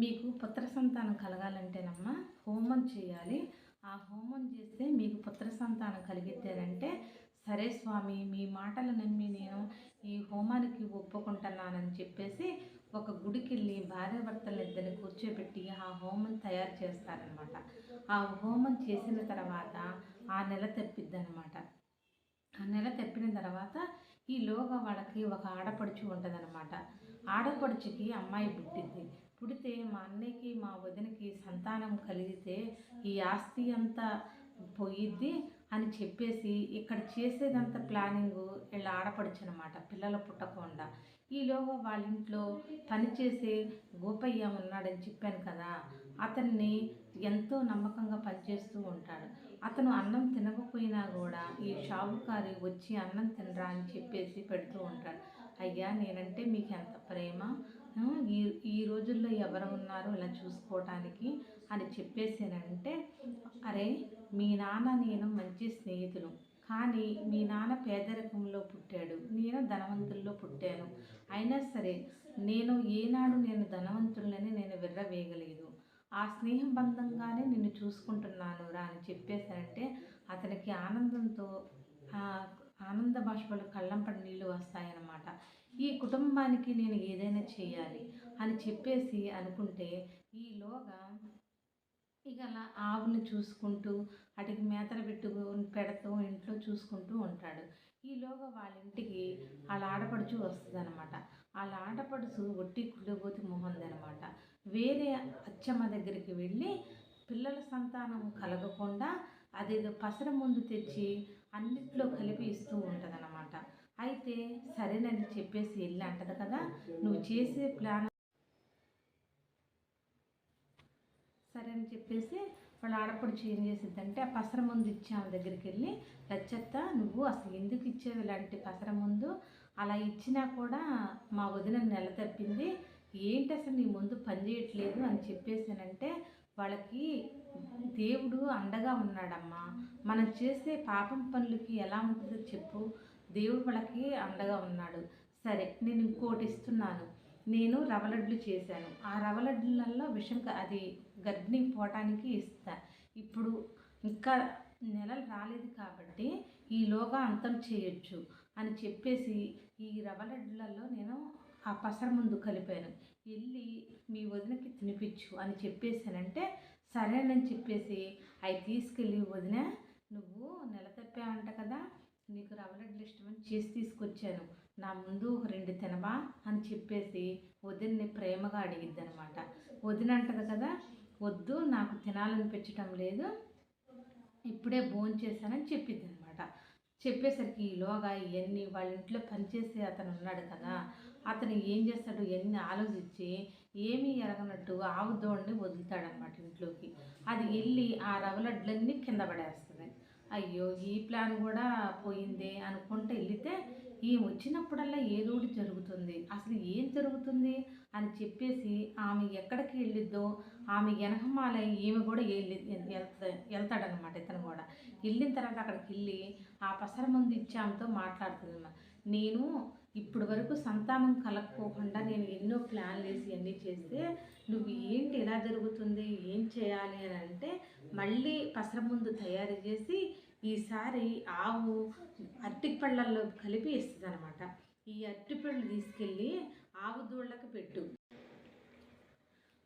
మీకు పుత్ర సంతానం కలగాలంటేనమ్మా హోమం చేయాలి. ఆ హోమం చేస్తే మీకు పుత్ర సంతానం కలిగిద్దేనంటే, సరే స్వామి మీ మాటలు నమ్మి నేను ఈ హోమానికి ఒప్పుకుంటున్నానని చెప్పేసి ఒక గుడికెళ్ళి భార్యాభర్తలిద్దరిని కూర్చోబెట్టి ఆ హోమం తయారు చేస్తారనమాట. ఆ హోమం చేసిన తర్వాత ఆ నెల తప్పిద్దనమాట. ఆ నెల తప్పిన తర్వాత ఈలోగా వాళ్ళకి ఒక ఆడపడుచు ఉంటుందన్నమాట. ఆడపడుచుకి అమ్మాయి పుట్టిద్ది. పుడితే మా అన్నయ్యకి మా వదినకి సంతానం కలిగితే ఈ ఆస్తి అంతా పోయిద్ది అని చెప్పేసి ఇక్కడ చేసేదంతా ప్లానింగు వీళ్ళ ఆడపడుచు అనమాట, పిల్లలు పుట్టకుండా. ఈలోగా వాళ్ళ ఇంట్లో పనిచేసే గోపయ్య ఉన్నాడని చెప్పాను కదా, అతన్ని ఎంతో నమ్మకంగా పనిచేస్తూ ఉంటాడు. అతను అన్నం తినకపోయినా కూడా ఈ షావుకారి వచ్చి అన్నం తినరా అని చెప్పేసి పెడుతూ ఉంటాడు. అయ్యా నేనంటే మీకు ఎంత ప్రేమ, ఈ ఈ రోజుల్లో ఎవరు ఉన్నారు ఇలా చూసుకోవటానికి అని చెప్పేసానంటే, అరే మీ నాన్న నేను మంచి స్నేహితులు, కానీ మీ నాన్న పేదరికంలో పుట్టాడు, నేను ధనవంతుల్లో పుట్టాను. అయినా సరే నేను ధనవంతులని నేను విర్రవేయగలేదు. ఆ స్నేహం బంధంగానే నిన్ను చూసుకుంటున్నాను రా అని చెప్పేసానంటే అతనికి ఆనందంతో ఆనంద బాష్పాలు కళ్ళంపడి నీళ్ళు వస్తాయన్నమాట. ఈ కుటుంబానికి నేను ఏదైనా చేయాలి అని చెప్పేసి అనుకుంటే ఈలోగా ఇక అలా ఆవుని చూసుకుంటూ వాటికి మేతలు పెడుతూ ఇంట్లో చూసుకుంటూ ఉంటాడు. ఈలోగా వాళ్ళ ఇంటికి వాళ్ళ ఆడపడుచు వస్తుందన్నమాట. వాళ్ళ ఆడపడుచు ఒట్టి కుళ్ళబోతి మొహందనమాట. వేరే అచ్చమ్మ దగ్గరికి వెళ్ళి పిల్లల సంతానం కలగకుండా అదేదో పసర ముందు తెచ్చి అన్నిట్లో కలిపి ఇస్తూ ఉంటుందన్నమాట. అయితే సరేనని చెప్పేసి వెళ్ళి అంటది కదా, నువ్వు చేసే ప్లాన్ సరే అని చెప్పేసి వాళ్ళ ఆడపడుచు ఏం చేసిద్దంటే ఆ పసర ముందు ఇచ్చే ఆమె దగ్గరికి వెళ్ళి, లచ్చత్త నువ్వు అసలు ఎందుకు ఇచ్చేవి ఇలాంటి పసర ముందు, అలా ఇచ్చినా కూడా మా వదిన నెల తప్పింది, ఏంటి అసలు నీ ముందు పని చేయట్లేదు అని చెప్పేసానంటే, వాళ్ళకి దేవుడు అండగా ఉన్నాడమ్మా, మనం చేసే పాపం పనులకి ఎలా ఉంటుందో చెప్పు, దేవుడు వాళ్ళకి అండగా ఉన్నాడు. సరే నేను ఇంకోటి ఇస్తున్నాను, నేను రవ్వలడ్లు చేశాను, ఆ రవ్వలడ్లలో విషం అది గర్భిణి పోవటానికి ఇస్తా. ఇప్పుడు ఇంకా నెలలు రాలేదు కాబట్టి ఈలోగా అంతం చేయొచ్చు అని చెప్పేసి ఈ రవ్వలడ్లలో నేను ఆ పసర ముందు కలిపాను, వెళ్ళి మీ వదినకి తినిపించు అని చెప్పేసానంటే, సరేనని చెప్పేసి అవి తీసుకెళ్ళి వదిన నువ్వు నెల తప్పావంట కదా, నీకు రవ్వలడ్లు ఇష్టమని చేసి తీసుకొచ్చాను, నా ముందు ఒక 2 తినవా అని చెప్పేసి వదిన్ని ప్రేమగా అడిగిద్ది అనమాట. వదిన అంటది కదా, వద్దు నాకు తినాలనిపించటం లేదు, ఇప్పుడే భోంచేశానని చెప్పిద్ది అనమాట. చెప్పేసరికి ఈలోగా ఇవన్నీ వాళ్ళ ఇంట్లో పనిచేసే అతను ఉన్నాడు కదా, అతను ఏం చేస్తాడు ఇవన్నీ ఆలోచించి ఏమీ ఎరగనట్టు ఆవు దోడిని వదులుతాడనమాట ఇంట్లోకి. అది వెళ్ళి ఆ రవ్వలడ్లన్నీ కింద పడేస్తుంది. అయ్యో ఈ ప్లాన్ కూడా పోయిందే అనుకుంటే వెళితే ఈ వచ్చినప్పుడల్లా ఏదో ఒకటి జరుగుతుంది, అసలు ఏం జరుగుతుంది అని చెప్పేసి ఆమె ఎక్కడికి వెళ్ళిద్దో ఆమె వెనకమాల ఈమె కూడా వెళ్తాడనమాట. ఇతను కూడా వెళ్ళిన తర్వాత అక్కడికి వెళ్ళి ఆ పసర ముందు ఇచ్చి ఆమెతో మాట్లాడుతుందన్నమాట. నేను ఇప్పుడు వరకు సంతానం కలగకోకుండా నేను ఎన్నో ప్లాన్లు వేసి అన్నీ చేస్తే నువ్వు ఏంటి ఎలా జరుగుతుంది ఏం చేయాలి అని అంటే, మళ్ళీ పసర ముందు తయారు చేసి ఈసారి ఆవు అరటిపళ్ళల్లో కలిపి ఇస్తుంది అనమాట. ఈ అరటిపళ్ళు తీసుకెళ్ళి ఆవు దూళ్ళకి పెట్టు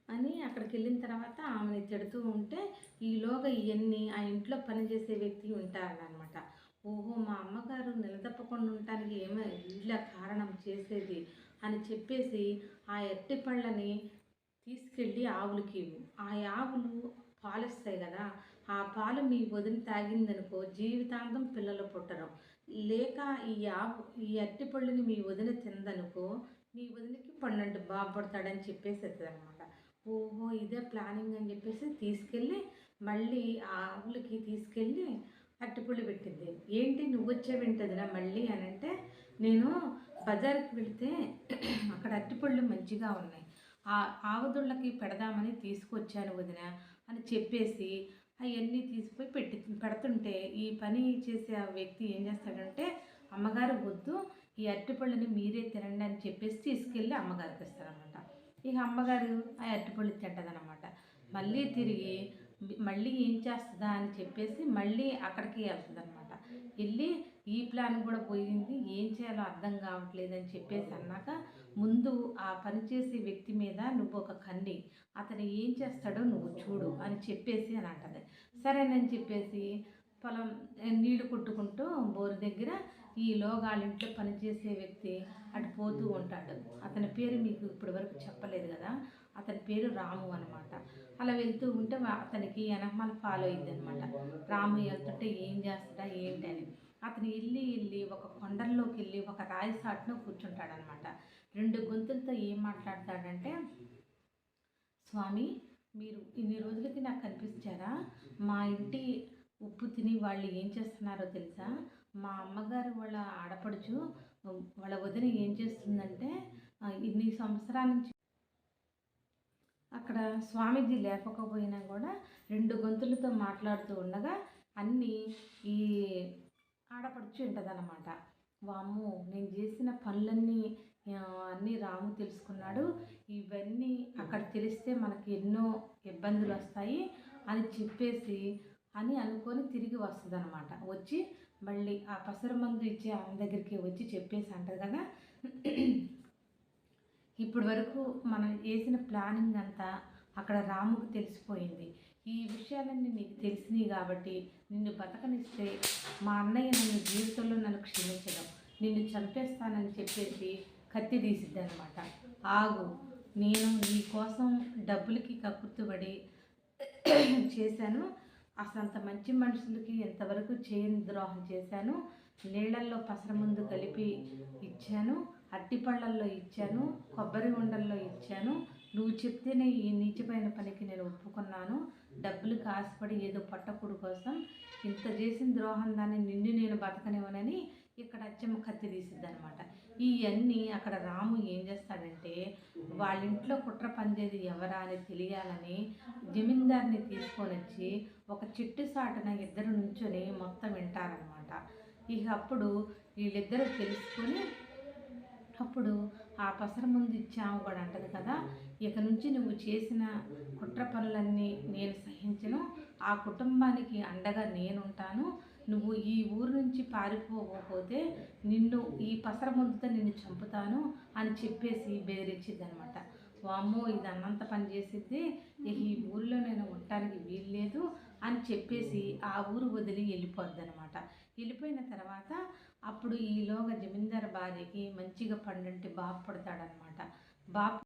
అని అక్కడికి వెళ్ళిన తర్వాత ఆమెని తిడుతూ ఉంటే ఈలోగా ఇవన్నీ ఆ ఇంట్లో పనిచేసే వ్యక్తి ఉంటారనమాట. ఓహో మా అమ్మగారు నిలదప్పకుండా ఉండటానికి ఏమో వీళ్ళ కారణం చేసేది అని చెప్పేసి ఆ అరటిపళ్ళని తీసుకెళ్ళి ఆవులకి ఇవ్వు, ఆ ఆవులు పాలిస్తాయి కదా, ఆ పాలు మీ వదిన తాగిందనుకో జీవితాంతం పిల్లలు పుట్టరు, లేక ఈ అరటిపళ్ళుని మీ వదిన తిందనుకో మీ వదినకి 12 బాబు పుడతాడని చెప్పేసి అనమాట. ఓహో ఇదే ప్లానింగ్ అని చెప్పేసి తీసుకెళ్ళి మళ్ళీ ఆ ఆవులకి తీసుకెళ్ళి అరటిపళ్ళు పెట్టింది. ఏంటి నువ్వు వచ్చేవింటదినా మళ్ళీ అని అంటే, నేను బజార్కి వెళితే అక్కడ అరటిపళ్ళు మంచిగా ఉన్నాయి, ఆ ఆవుదుళ్ళకి పెడదామని తీసుకొచ్చాను వదిన అని చెప్పేసి అవన్నీ తీసుకుపోయి పెడుతుంటే ఈ పని చేసే ఆ వ్యక్తి ఏం చేస్తాడంటే, అమ్మగారు వద్దు ఈ అరటిపళ్ళని మీరే తినండి అని చెప్పేసి తీసుకెళ్ళి అమ్మగారికి ఇస్తారనమాట. ఇక అమ్మగారు ఆ అరటిపళ్ళు తింటదనమాట. మళ్ళీ తిరిగి మళ్ళీ ఏం చేస్తదా అని చెప్పేసి మళ్ళీ అక్కడికి వెళ్తదనమాట. వెళ్ళి ఈ ప్లాన్ కూడా పోయింది. ఏం చేయాలో అర్థం కావట్లేదని చెప్పేసి అన్నాక, ముందు ఆ పనిచేసే వ్యక్తి మీద నువ్వు ఒక కన్నేయి. అతను ఏం చేస్తాడో నువ్వు చూడు అని చెప్పేసి అని అంటది. సరేనని చెప్పేసి పొలం నీళ్లు కొట్టుకుంటూ బోరు దగ్గర ఈలోగా వాళ్ళ ఇంట్లో పనిచేసే వ్యక్తి అటు పోతూ ఉంటాడు. అతని పేరు మీకు ఇప్పటి వరకు చెప్పలేదు కదా! అతని పేరు రాము అనమాట. అలా వెళ్తూ ఉంటే అతనికి వెనకమాల ఫాలో అయ్యిద్ది అనమాట. రాము వెళ్తుంటే ఏం చేస్తాడా ఏంటి అని. అతను వెళ్ళి ఒక కొండల్లోకి వెళ్ళి ఒక రాయి సాటున కూర్చుంటాడనమాట. 2 గొంతులతో ఏం మాట్లాడతాడంటే, స్వామి, మీరు ఇన్ని రోజులకి నాకు కనిపించారా? మా ఇంటి ఉప్పు తిని వాళ్ళు ఏం చేస్తున్నారో తెలుసా? మా అమ్మగారు వాళ్ళ ఆడపడుచు వాళ్ళ వదిన ఏం చేస్తుందంటే, ఇన్ని సంవత్సరాల నుంచి అక్కడ స్వామీజీ లేకపోయినా కూడా 2 గొంతులతో మాట్లాడుతూ ఉండగా అన్నీ ఈ ఆడపడుచు ఉంటదనమాట. వామ్మో! నేను చేసిన పనులన్నీ అన్నీ రాము తెలుసుకున్నాడు. ఇవన్నీ అక్కడ తెలిస్తే మనకి ఎన్నో ఇబ్బందులొస్తాయి అని చెప్పేసి అని అనుకొని తిరిగి వస్తదనమాట. వచ్చి మళ్ళీ ఆ పసరు మందు ఇచ్చే ఆమె దగ్గరికి వచ్చి చెప్పేసి అంటది కదా! ఇప్పటి వరకు మనం వేసిన ప్లానింగ్ అంతా అక్కడ రాముకు తెలిసిపోయింది. ఈ విషయాలన్నీ నీకు తెలిసినాయి కాబట్టి నిన్ను బతకనిస్తే మా అన్నయ్య నిన్ను జీవితంలో నన్ను క్షమించడం, నిన్ను చంపేస్తానని చెప్పేసి కత్తి తీసిద్దనమాట. ఆగు, నేను నీ కోసం డబ్బులకి కక్కుర్తిపడి చేశాను. అసలంత మంచి మనుషులకి ఎంతవరకు చేయని ద్రోహం చేశాను. నీళ్ళల్లో పసరముందు కలిపి ఇచ్చాను, అట్టిపళ్ళల్లో ఇచ్చాను, కొబ్బరి ఉండల్లో ఇచ్చాను. నువ్వు చెప్తేనే ఈ నీచమైన పనికి నేను ఒప్పుకున్నాను. డబ్బులకు ఆశపడి ఏదో పట్టకుడు కోసం ఇంత చేసిన ద్రోహం దాన్ని నిన్ను నేను బతకనివ్వనని ఇక్కడ అచ్చమ్మ కత్తి తీసిద్దనమాట. ఇవన్నీ అక్కడ రాము ఏం చేస్తాడంటే, వాళ్ళ ఇంట్లో కుట్ర పందేది ఎవరా అని తెలియాలని జమీందార్ని తీసుకొని వచ్చి ఒక చెట్టు సాటున ఇద్దరు నుంచొని మొత్తం వింటారనమాట. ఇక అప్పుడు వీళ్ళిద్దరూ తెలుసుకొని అప్పుడు ఆ పసర ముందు ఇచ్చాము కూడా అంటది కదా, ఇక నుంచి నువ్వు చేసిన కుట్ర పనులన్నీ నేను సహించను, ఆ కుటుంబానికి అండగా నేనుంటాను, నువ్వు ఈ ఊరు నుంచి పారిపోకపోతే నిన్ను ఈ పసర ముందుతో నిన్ను చంపుతాను అని చెప్పేసి బెదిరించిద్ది అనమాట. వామ్మో, ఇది అన్నంత పని చేసిద్ది, ఈ ఊరిలో నేను ఉండటానికి వీల్లేదు అని చెప్పేసి ఆ ఊరు వదిలి వెళ్ళిపోద్ది అనమాట. వెళ్ళిపోయిన తర్వాత అప్పుడు ఈలోగా జమీందారు భార్యకి మంచిగా పండంటి బాబు పుడతాడనమాట. బాబు